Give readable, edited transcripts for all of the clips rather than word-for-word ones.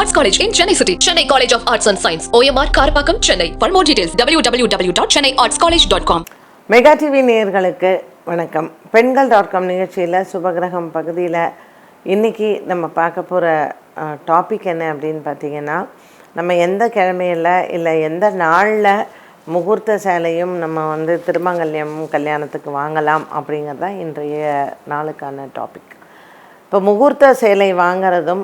Arts College in Chennai City. Chennai College of Arts and Science. OMR Karapakam, Chennai. For more details, www.chennaiartscollege.com. Mega TV நேயர்களுக்கு வணக்கம். பெண்கள்.com நிகழ்ச்சியில் சுபகிரகம் பகுதியில் இன்றைக்கி நம்ம பார்க்க போகிற டாபிக் என்ன அப்படின்னு பார்த்திங்கன்னா, நம்ம எந்த கிழமையில் இல்லை எந்த நாளில் முகூர்த்த சேலையும் நம்ம திருமங்கல்யமும் கல்யாணத்துக்கு வாங்கலாம் அப்படிங்கிறது தான் இன்றைய நாளுக்கான டாபிக். இப்போ முகூர்த்த சேலை வாங்கிறதும்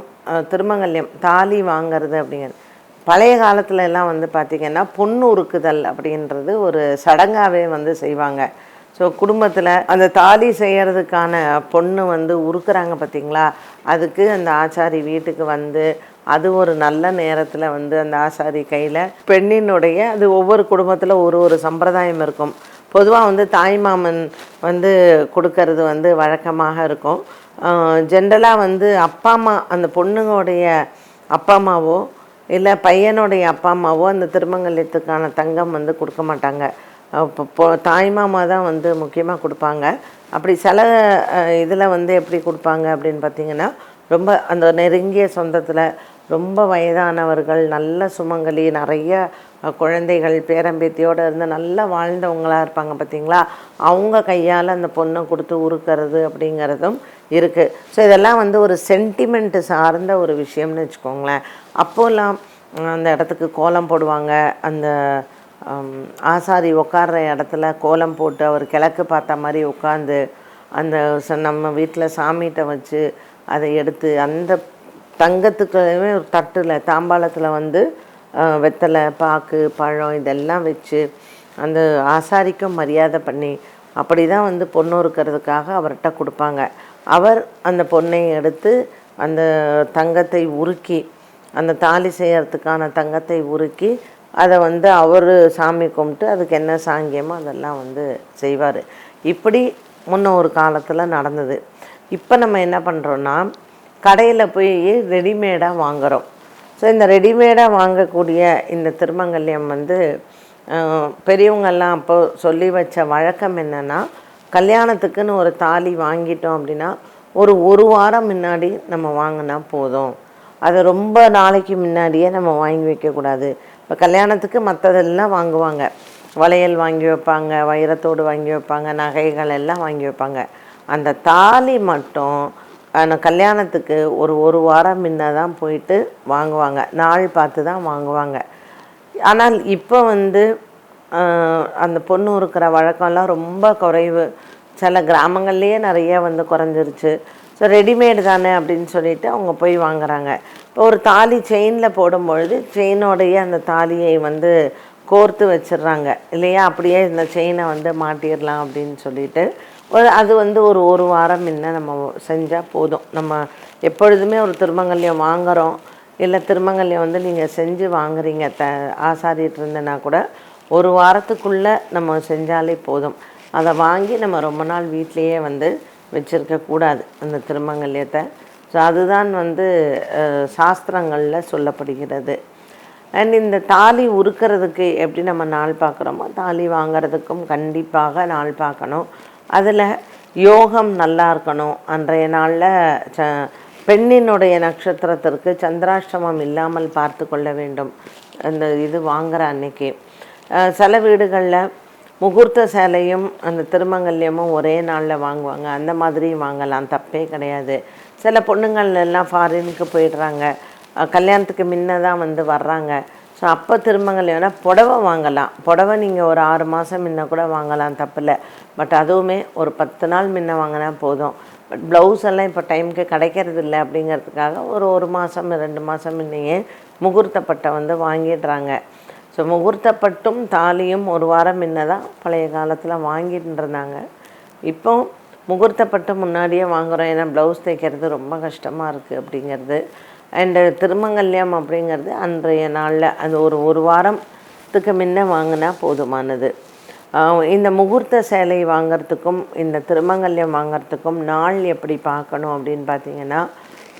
திருமங்கல்யம் தாலி வாங்கிறது அப்படிங்கிறது பழைய காலத்துல எல்லாம் பார்த்திங்கன்னா பொண்ணு உருக்குதல் அப்படின்றது ஒரு சடங்காகவே செய்வாங்க. ஸோ குடும்பத்தில் அந்த தாலி செய்கிறதுக்கான பொண்ணு உருக்குறாங்க பார்த்திங்களா, அதுக்கு அந்த ஆச்சாரி வீட்டுக்கு அது ஒரு நல்ல நேரத்தில் அந்த ஆசாரி கையில் பெண்ணினுடைய அது ஒவ்வொரு குடும்பத்தில் ஒரு சம்பிரதாயம் இருக்கும். பொதுவாக தாய்மாமன் கொடுக்கறது வழக்கமாக இருக்கும். ஜென்ரலாக அப்பா அம்மா அந்த பொண்ணுங்களுடைய அப்பா அம்மாவோ இல்லை பையனுடைய அப்பா அம்மாவோ அந்த திருமங்கல்யத்துக்கான தங்கம் கொடுக்க மாட்டாங்க. இப்போ தாய்மாமா தான் முக்கியமாக கொடுப்பாங்க. அப்படி சில இதில் எப்படி கொடுப்பாங்க அப்படின்னு பார்த்திங்கன்னா, ரொம்ப அந்த நெருங்கிய சொந்தத்தில் ரொம்ப வயதானவர்கள், நல்ல சுமங்கலி, நிறைய குழந்தைகள் பேரம்பேத்தியோடு இருந்து நல்லா வாழ்ந்தவங்களாக இருப்பாங்க பார்த்திங்களா, அவங்க கையால் அந்த பொண்ணை கொடுத்து உருக்கிறது அப்படிங்கிறதும் இருக்குது. ஸோ இதெல்லாம் ஒரு சென்டிமெண்ட்டு சார்ந்த ஒரு விஷயம்னு வச்சுக்கோங்களேன். அப்போல்லாம் அந்த இடத்துக்கு கோலம் போடுவாங்க. அந்த ஆசாரி உட்கார்ற இடத்துல கோலம் போட்டு அவர் கிழக்கு பார்த்த மாதிரி உட்காந்து அந்த நம்ம வீட்டில் சாமிகிட்ட வச்சு அதை எடுத்து அந்த தங்கத்துக்குமே ஒரு தட்டில் தாம்பாளத்தில் வெத்தலை, பாக்கு, பழம் இதெல்லாம் வச்சு அந்த ஆசாரிக்கும் மரியாதை பண்ணி அப்படி தான் பொண்ணு இருக்கிறதுக்காக அவர்கிட்ட கொடுப்பாங்க. அவர் அந்த பொண்ணை எடுத்து அந்த தங்கத்தை உருக்கி அந்த தாலி செய்கிறதுக்கான தங்கத்தை உருக்கி அதை அவர் சாமி கும்பிட்டு அதுக்கு என்ன சாங்கியமோ அதெல்லாம் செய்வார். இப்படி முன்ன ஒரு காலத்தில் நடந்தது. இப்போ நம்ம என்ன பண்ணுறோன்னா, கடையில் போய் ரெடிமேடாக வாங்குகிறோம். ஸோ இந்த ரெடிமேடாக வாங்கக்கூடிய இந்த திருமங்கல்யம் பெரியவங்கெல்லாம் அப்போ சொல்லி வச்ச வழக்கம் என்னென்னா, கல்யாணத்துக்குன்னு ஒரு தாலி வாங்கிட்டோம் அப்படின்னா ஒரு வாரம் முன்னாடி நம்ம வாங்கினா போதும். அதை ரொம்ப நாளைக்கு முன்னாடியே நம்ம வாங்கி வைக்கக்கூடாது. இப்போ கல்யாணத்துக்கு மற்றதெல்லாம் வாங்குவாங்க, வளையல் வாங்கி வைப்பாங்க, வைரத்தோடு வாங்கி வைப்பாங்க, நகைகள் எல்லாம் வாங்கி வைப்பாங்க. அந்த தாலி மட்டும் கல்யாணத்துக்கு ஒரு வாரம் முன்ன தான் போயிட்டு வாங்குவாங்க, நாள் பார்த்து தான் வாங்குவாங்க. ஆனால் இப்போ அந்த பொண்ணு இருக்கிற வழக்கம்லாம் ரொம்ப குறைவு. சில கிராமங்கள்லேயே நிறைய குறைஞ்சிருச்சு. ஸோ ரெடிமேடு தானே அப்படின்னு சொல்லிட்டு அவங்க போய் வாங்குறாங்க. இப்போ ஒரு தாலி செயினில் போடும்பொழுது செயினோடைய அந்த தாலியை கோர்த்து வச்சிடுறாங்க இல்லையா, அப்படியே இந்த செயினை மாட்டிடலாம் அப்படின்னு சொல்லிட்டு அது ஒரு வாரம் முன்ன நம்ம செஞ்சால் போதும். நம்ம எப்பொழுதுமே ஒரு திருமங்கல்யம் வாங்குகிறோம் இல்லை திருமங்கல்யம் நீங்கள் செஞ்சு வாங்குறீங்க ஆசாரிட்டு இருந்தனா கூட ஒரு வாரத்துக்குள்ளே நம்ம செஞ்சாலே போதும். அதை வாங்கி நம்ம ரொம்ப நாள் வீட்லேயே வச்சுருக்கக்கூடாது அந்த திருமங்கல்யத்தை. ஸோ அதுதான் சாஸ்திரங்களில் சொல்லப்படுகிறது. அண்ட் இந்த தாலி உருக்கிறதுக்கு எப்படி நம்ம நாள் பார்க்குறோமோ தாலி வாங்கிறதுக்கும் கண்டிப்பாக நாள் பார்க்கணும். அதில் யோகம் நல்லா இருக்கணும். அன்றைய நாளில் பெண்ணினுடைய நட்சத்திரத்திற்கு சந்திராஷ்டமம் இல்லாமல் பார்த்து கொள்ள வேண்டும். அந்த இது வாங்குகிற அன்னைக்கு சில வீடுகளில் முகூர்த்த சேலையும் அந்த திருமங்கல்யமும் ஒரே நாளில் வாங்குவாங்க. அந்த மாதிரி வாங்கலாம், தப்பே கிடையாது. சில பொண்ணுங்கள் எல்லாம் ஃபாரினுக்கு போயிடுறாங்க, கல்யாணத்துக்கு முன்ன தான் வர்றாங்க. ஸோ அப்போ திருமங்கல்யம்னா புடவை வாங்கலாம். புடவை நீங்கள் ஒரு 6 மாதம் முன்ன கூட வாங்கலாம், தப்பில்லை. பட் அதுவுமே ஒரு 10 நாள் முன்ன வாங்கினா போதும். பட் ப்ளவுஸ் எல்லாம் இப்போ டைமுக்கு கிடைக்கிறது இல்லை அப்படிங்கிறதுக்காக ஒரு மாதம் 2 மாதம் முன்னையே முகூர்த்தப்பட்டை வாங்கிடுறாங்க. ஸோ முகூர்த்தப்பட்டும் தாலியும் ஒரு வாரம் முன்ன தான் பழைய காலத்தில் வாங்கிட்டு இருந்தாங்க. இப்போ முகூர்த்தப்பட்டு முன்னாடியே வாங்குகிறோம், ஏன்னா ப்ளவுஸ் தைக்கிறது ரொம்ப கஷ்டமாக இருக்குது அப்படிங்கிறது. அண்டு திருமங்கல்யம் அப்படிங்கிறது அன்றைய நாளில் அது ஒரு வாரத்துக்கு முன்ன வாங்கினா போதுமானது. இந்த முகூர்த்த சேலை வாங்கிறதுக்கும் இந்த திருமங்கல்யம் வாங்கிறதுக்கும் நாள் எப்படி பார்க்கணும் அப்படின்னு பார்த்திங்கன்னா,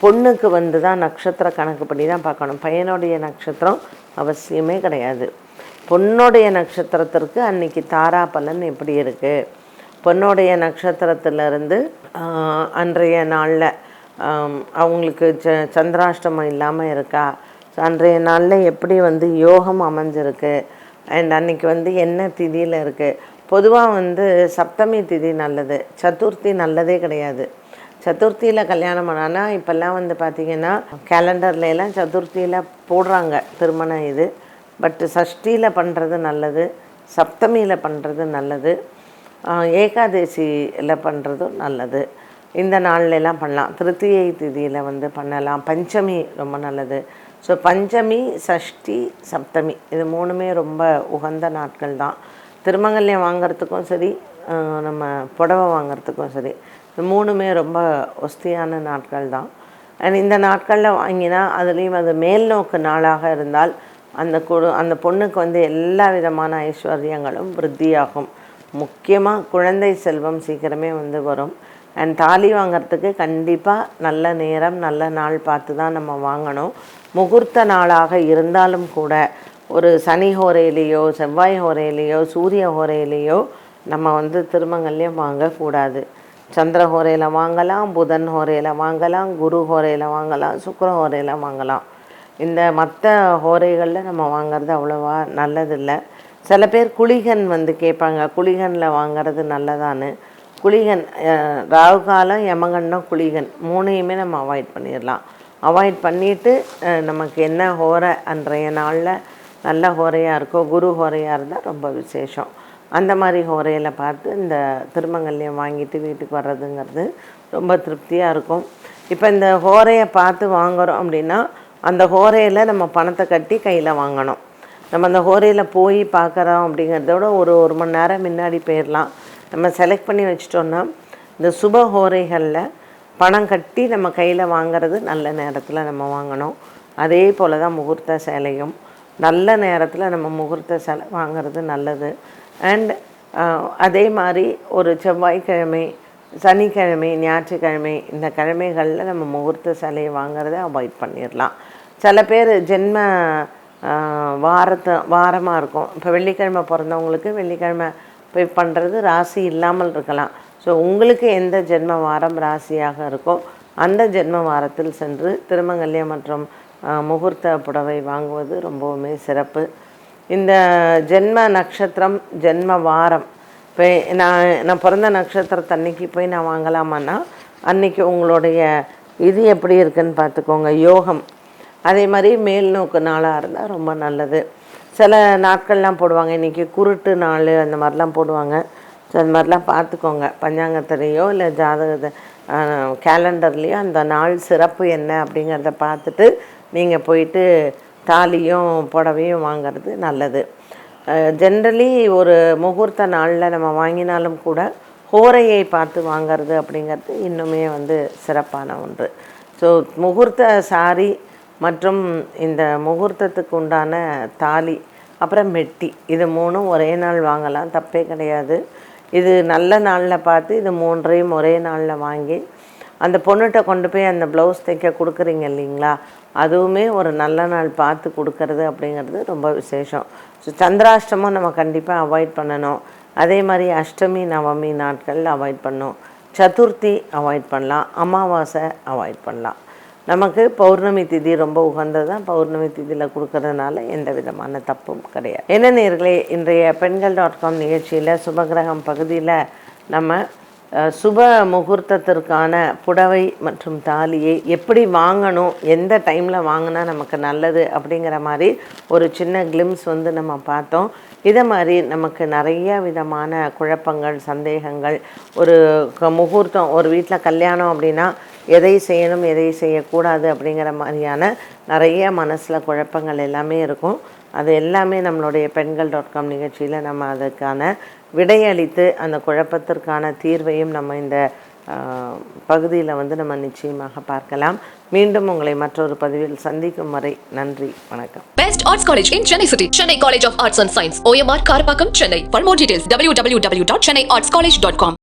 பொண்ணுக்கு தான் நட்சத்திர கணக்குப்படி தான் பார்க்கணும். பையனுடைய நட்சத்திரம் அவசியமே கிடையாது. பொண்ணுடைய நட்சத்திரத்திற்கு அன்றைக்கி தாரா பலன் எப்படி இருக்குது, பொண்ணுடைய நட்சத்திரத்திலிருந்து அன்றைய நாளில் அவங்களுக்கு சந்திராஷ்டமம் இல்லாமல் இருக்கா, ஸோ அன்றைய நாளில் எப்படி வந்து யோகம் அமைஞ்சிருக்கு அண்ட் அன்றைக்கி வந்து என்ன திதியில் இருக்குது. பொதுவாக வந்து சப்தமி திதி நல்லது, சதுர்த்தி நல்லதே கிடையாது. சதுர்த்தியில் கல்யாணம் பண்ணான்னா இப்போல்லாம் வந்து பார்த்திங்கன்னா கேலண்டர்லாம் சதுர்த்தியில் போடுறாங்க திருமணம் இது. பட் சஷ்டியில் பண்ணுறது நல்லது, சப்தமியில் பண்ணுறது நல்லது, ஏகாதசியில் பண்ணுறதும் நல்லது. இந்த நாள்லாம் பண்ணலாம். திருத்தியை திதியில் வந்து பண்ணலாம். பஞ்சமி ரொம்ப நல்லது. ஸோ பஞ்சமி, சஷ்டி, சப்தமி இது மூணுமே ரொம்ப உகந்த நாட்கள் தான். திருமங்கல்யம் வாங்கிறதுக்கும் சரி, நம்ம புடவை வாங்கிறதுக்கும் சரி, இது மூணுமே ரொம்ப ஒஸ்தியான நாட்கள் தான். அண்ட் இந்த நாட்களில் வாங்கினா அதுலேயும் அது மேல் நோக்கு நாளாக இருந்தால் அந்த பொண்ணுக்கு வந்து எல்லா விதமான ஐஸ்வர்யங்களும் விருத்தியாகும். முக்கியமாக குழந்தை செல்வம் சீக்கிரமே வந்து வரும். அண்ட் தாலி வாங்கிறதுக்கு கண்டிப்பாக நல்ல நேரம் நல்ல நாள் பார்த்து தான் நம்ம வாங்கணும். முகூர்த்த நாளாக இருந்தாலும் கூட ஒரு சனி ஹோரையிலேயோ செவ்வாய் ஹோரையிலேயோ சூரிய ஹோரையிலேயோ நம்ம வந்து திருமங்கல்யம் வாங்கக்கூடாது. சந்திர ஹோரையில் வாங்கலாம், புதன் ஹோரையில் வாங்கலாம், குரு ஹோரையில் வாங்கலாம், சுக்கிர ஹோரையில் வாங்கலாம். இந்த மற்ற ஹோரைகளில் நம்ம வாங்கிறது அவ்வளோவா நல்லதில்லை. சில பேர் குளிகன் வந்து கேட்பாங்க, குளிகனில் வாங்கிறது நல்லதான்னு. குளிகன் ராகு காலம், யமகண்டம், குளிகன் மூணையுமே நம்ம அவாய்ட் பண்ணிடலாம். அவாய்ட் பண்ணிவிட்டு நமக்கு என்ன ஹோரை அன்றைய நாளில் நல்ல ஹோரையாக இருக்கோ, குரு ஹோரையாக இருந்தால் ரொம்ப விசேஷம். அந்த மாதிரி ஹோரையில் பார்த்து இந்த திருமங்கல்யம் வாங்கிட்டு வீட்டுக்கு வர்றதுங்கிறது ரொம்ப திருப்தியாக இருக்கும். இப்போ இந்த ஹோரையை பார்த்து வாங்குகிறோம் அப்படின்னா அந்த ஹோரையில் நம்ம பணத்தை கட்டி கையில் வாங்கணும். நம்ம அந்த ஹோரையில் போய் பார்க்குறோம் அப்படிங்கிறதோட ஒரு மணி நேரம் முன்னாடி போயிடலாம். நம்ம செலக்ட் பண்ணி வச்சிட்டோன்னா இந்த சுப ஹோரைகளில் பணம் கட்டி நம்ம கையில் வாங்கிறது நல்ல நேரத்தில் நம்ம வாங்கணும். அதே போல் தான் முகூர்த்த சேலையும் நல்ல நேரத்தில் நம்ம முகூர்த்த சேலை வாங்கிறது நல்லது. அண்ட் அதே மாதிரி ஒரு செவ்வாய்க்கிழமை, சனிக்கிழமை, ஞாயிற்றுக்கிழமை இந்த கிழமைகளில் நம்ம முகூர்த்த சேலையை வாங்கிறத அவாய்ட் பண்ணிடலாம். சில பேர் ஜென்ம வாரமாக இருக்கும். இப்போ வெள்ளிக்கிழமை பிறந்தவங்களுக்கு வெள்ளிக்கிழமை போய் பண்ணுறது ராசி இல்லாமல் இருக்கலாம். ஸோ உங்களுக்கு எந்த ஜென்ம வாரம் ராசியாக இருக்கோ அந்த ஜென்ம வாரத்தில் சென்று திருமங்கல்யம் மற்றும் முகூர்த்த புடவை வாங்குவது ரொம்பவுமே சிறப்பு. இந்த ஜென்ம நட்சத்திரம், ஜென்ம வாரம் இப்போ நான் பிறந்த நட்சத்திரத்தன்னைக்கு போய் நான் வாங்கலாமான்னா அன்றைக்கி உங்களுடைய இது எப்படி இருக்குதுன்னு பார்த்துக்கோங்க, யோகம். அதே மாதிரி மேல் நோக்கு நாளாக இருந்தால் ரொம்ப நல்லது. சில நாட்கள்லாம் போடுவாங்க, இன்றைக்கி குருட்டு நாள் அந்த மாதிரிலாம் போடுவாங்க. ஸோ அந்த மாதிரிலாம் பார்த்துக்கோங்க. பஞ்சாங்கத்திலேயோ இல்லை ஜாதகத்தை கேலண்டர்லேயோ அந்த நாள் சிறப்பு என்ன அப்படிங்கிறத பார்த்துட்டு நீங்கள் போயிட்டு தாலியும் புடவையும் வாங்கிறது நல்லது. ஜென்ரலி ஒரு முகூர்த்த நாளில் நம்ம வாங்கினாலும் கூட ஹோரையை பார்த்து வாங்கிறது அப்படிங்கிறது இன்னுமே வந்து சிறப்பான ஒன்று. ஸோ முகூர்த்த சாரி மற்றும் இந்த முகூர்த்தத்துக்கு உண்டான தாலி அப்புறம் மெட்டி இது மூணும் ஒரே நாள் வாங்கலாம், தப்பே கிடையாது. இது நல்ல நாளில் பார்த்து இது மூன்றையும் ஒரே நாளில் வாங்கி அந்த பொண்ணுகிட்ட கொண்டு போய் அந்த ப்ளவுஸ் தைக்க கொடுக்குறீங்க இல்லைங்களா, அதுவுமே ஒரு நல்ல நாள் பார்த்து கொடுக்கறது அப்படிங்கிறது ரொம்ப விசேஷம். ஸோ சந்திராஷ்டமம் நம்ம கண்டிப்பாக அவாய்ட் பண்ணணும். அதே மாதிரி அஷ்டமி நவமி நாட்கள் அவாய்ட் பண்ணணும். சதுர்த்தி அவாய்ட் பண்ணலாம், அமாவாசை அவாய்ட் பண்ணலாம். நமக்கு பௌர்ணமி திதி ரொம்ப உகந்தது தான். பௌர்ணமி திதியில் கொடுக்கறதுனால எந்த விதமான தப்பும் கிடையாது. என்ன நேயர்களே, இன்றைய பெண்கள்.com நிகழ்ச்சியில் சுபகிரகம் பகுதியில் நம்ம சுப முகூர்த்தத்திற்கான புடவை மற்றும் தாலியை எப்படி வாங்கணும், எந்த டைமில் வாங்கினா நமக்கு நல்லது அப்படிங்கிற மாதிரி ஒரு சின்ன கிளிம்ஸ் வந்து நம்ம பார்த்தோம். இதை மாதிரி நமக்கு நிறைய விதமான குழப்பங்கள், சந்தேகங்கள், ஒரு முகூர்த்தம், ஒரு வீட்டில் கல்யாணம் அப்படின்னா எதை செய்யணும் எதை செய்யக்கூடாது அப்படிங்கிற மாதிரியான நிறைய மனசில் குழப்பங்கள் எல்லாமே இருக்கும். அது எல்லாமே நம்மளுடைய பெண்கள்.com நிகழ்ச்சியில் நம்ம அதுக்கான விடையளித்து அந்த குழப்பத்திற்கான தீர்வையும் நம்ம இந்த பகுதியில் வந்து நம்ம நிச்சயமாக பார்க்கலாம். மீண்டும் உங்களை மற்றொரு பதிவில் சந்திக்கும் வரை நன்றி, வணக்கம். Best Arts College in Chennai City. Chennai College of Arts and Science. OMR Karpakkam, Chennai. For more details, www.chennaiartscollege.com.